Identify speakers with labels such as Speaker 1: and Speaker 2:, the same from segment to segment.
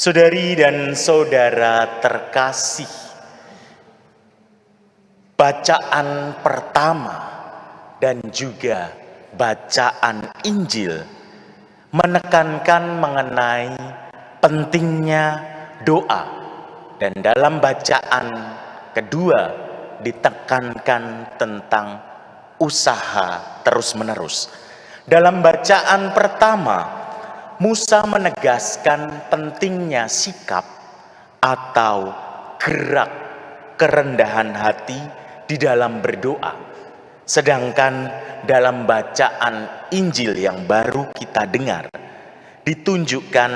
Speaker 1: Saudari dan saudara terkasih, bacaan pertama dan juga bacaan Injil menekankan mengenai pentingnya doa, dan dalam bacaan kedua ditekankan tentang usaha terus-menerus. Dalam bacaan pertama, Musa menegaskan pentingnya sikap atau gerak kerendahan hati di dalam berdoa. Sedangkan dalam bacaan Injil yang baru kita dengar, ditunjukkan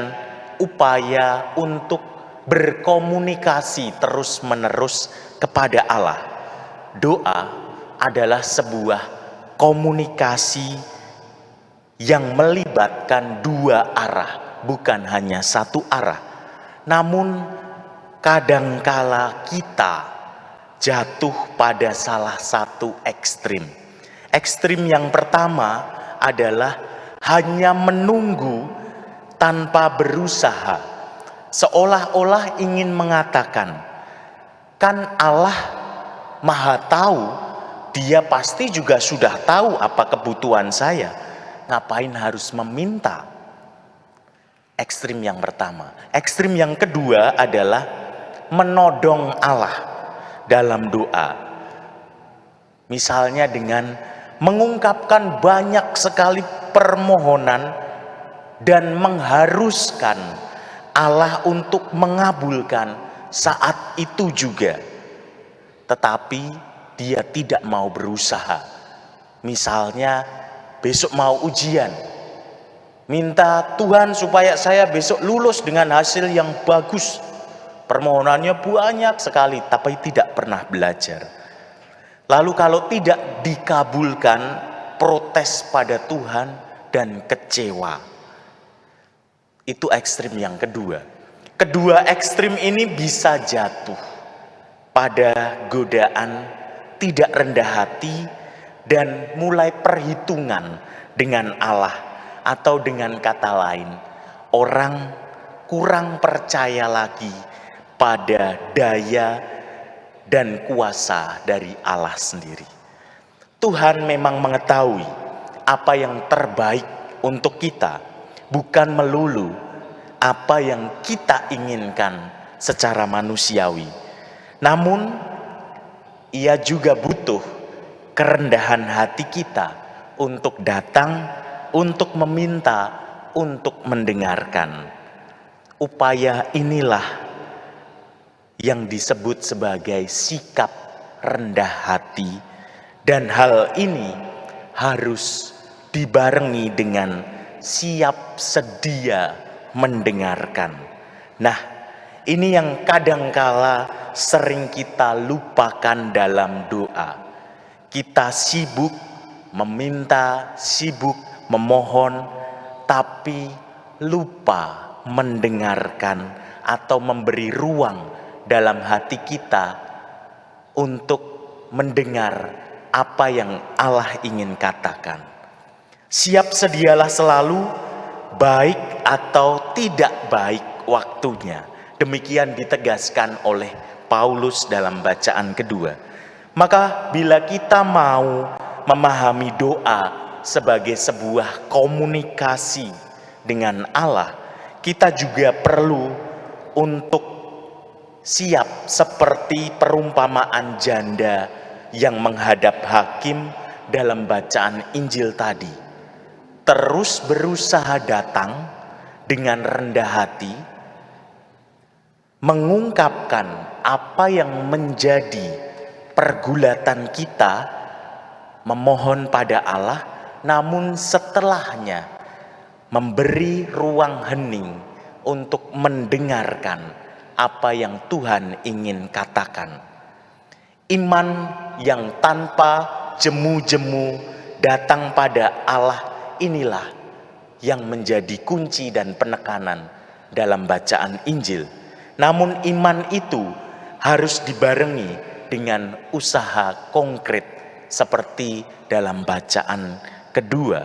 Speaker 1: upaya untuk berkomunikasi terus-menerus kepada Allah. Doa adalah sebuah komunikasi yang melibatkan dua arah, bukan hanya satu arah. Namun kadangkala kita jatuh pada salah satu ekstrim. Ekstrim yang pertama adalah hanya menunggu tanpa berusaha, seolah-olah ingin mengatakan, kan Allah Maha Tahu, Dia pasti juga sudah tahu apa kebutuhan saya. Ngapain harus meminta? Ekstrim yang pertama. Ekstrim yang kedua adalah menodong Allah dalam doa. Misalnya dengan mengungkapkan banyak sekali permohonan dan mengharuskan Allah untuk mengabulkan saat itu juga. Tetapi Dia tidak mau berusaha. Misalnya besok mau ujian, minta Tuhan supaya saya besok lulus dengan hasil yang bagus. Permohonannya banyak sekali, tapi tidak pernah belajar. Lalu kalau tidak dikabulkan, protes pada Tuhan dan kecewa. Itu ekstrim yang kedua. Kedua ekstrim ini bisa jatuh pada godaan tidak rendah hati dan mulai perhitungan dengan Allah, atau dengan kata lain, orang kurang percaya lagi pada daya dan kuasa dari Allah sendiri. Tuhan memang mengetahui apa yang terbaik untuk kita, bukan melulu apa yang kita inginkan secara manusiawi. Namun Ia juga butuh kerendahan hati kita untuk datang, untuk meminta, untuk mendengarkan. Upaya inilah yang disebut sebagai sikap rendah hati, dan hal ini harus dibarengi dengan siap sedia mendengarkan. Nah, ini yang kadangkala sering kita lupakan dalam doa. Kita sibuk meminta, sibuk memohon, tapi lupa mendengarkan atau memberi ruang dalam hati kita untuk mendengar apa yang Allah ingin katakan. Siap sedialah selalu, baik atau tidak baik waktunya. Demikian ditegaskan oleh Paulus dalam bacaan kedua. Maka bila kita mau memahami doa sebagai sebuah komunikasi dengan Allah, kita juga perlu untuk siap seperti perumpamaan janda yang menghadap hakim dalam bacaan Injil tadi. Terus berusaha datang dengan rendah hati, mengungkapkan apa yang menjadi pergulatan kita, memohon pada Allah, namun setelahnya memberi ruang hening untuk mendengarkan apa yang Tuhan ingin katakan. Iman yang tanpa jemu-jemu datang pada Allah, inilah yang menjadi kunci dan penekanan dalam bacaan Injil. Namun iman itu harus dibarengi dengan usaha konkret seperti dalam bacaan kedua.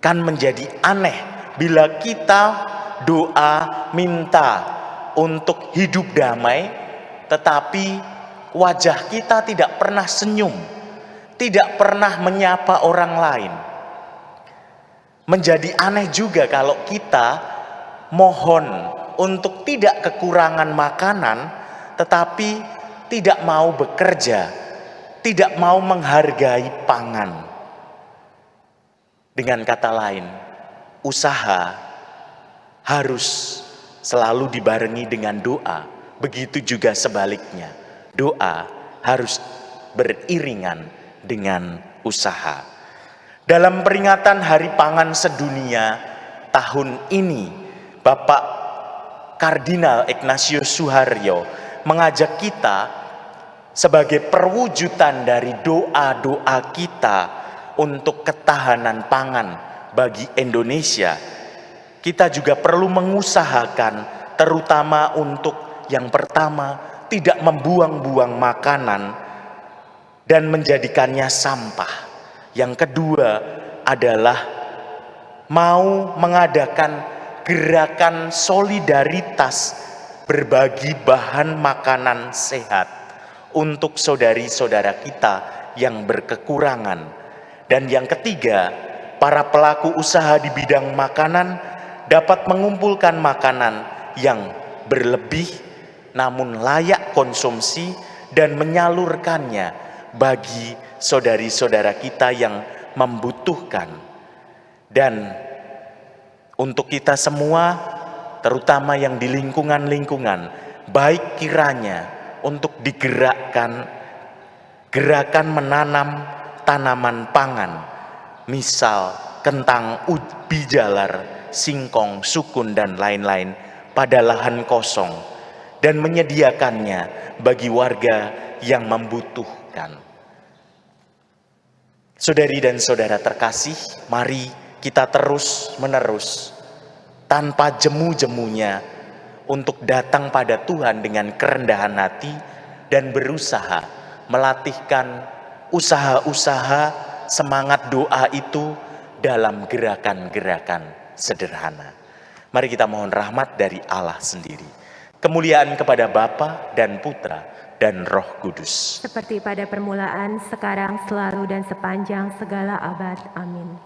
Speaker 1: Kan menjadi aneh bila kita doa minta untuk hidup damai, tetapi wajah kita tidak pernah senyum, tidak pernah menyapa orang lain. Menjadi aneh juga kalau kita mohon untuk tidak kekurangan makanan, tetapi tidak mau bekerja, tidak mau menghargai pangan. Dengan kata lain, usaha harus selalu dibarengi dengan doa. Begitu juga sebaliknya, doa harus beriringan dengan usaha. Dalam peringatan Hari Pangan Sedunia tahun ini, Bapak Kardinal Ignatius Suharyo mengajak kita sebagai perwujudan dari doa-doa kita untuk ketahanan pangan bagi Indonesia. Kita juga perlu mengusahakan, terutama untuk yang pertama, tidak membuang-buang makanan dan menjadikannya sampah. Yang kedua adalah mau mengadakan gerakan solidaritas berbagi bahan makanan sehat untuk saudari-saudara kita yang berkekurangan. Dan yang ketiga, para pelaku usaha di bidang makanan dapat mengumpulkan makanan yang berlebih namun layak konsumsi dan menyalurkannya bagi saudari-saudara kita yang membutuhkan. Dan untuk kita semua, terutama yang di lingkungan-lingkungan, baik kiranya untuk digerakkan gerakan menanam tanaman pangan, misal kentang, ubi jalar, singkong, sukun, dan lain-lain pada lahan kosong, dan menyediakannya bagi warga yang membutuhkan. Saudari dan saudara terkasih, mari kita terus-menerus tanpa jemu-jemunya untuk datang pada Tuhan dengan kerendahan hati dan berusaha melatihkan usaha-usaha semangat doa itu dalam gerakan-gerakan sederhana. Mari kita mohon rahmat dari Allah sendiri. Kemuliaan kepada Bapa dan Putra dan Roh Kudus.
Speaker 2: Seperti pada permulaan, sekarang, selalu, dan sepanjang segala abad. Amin.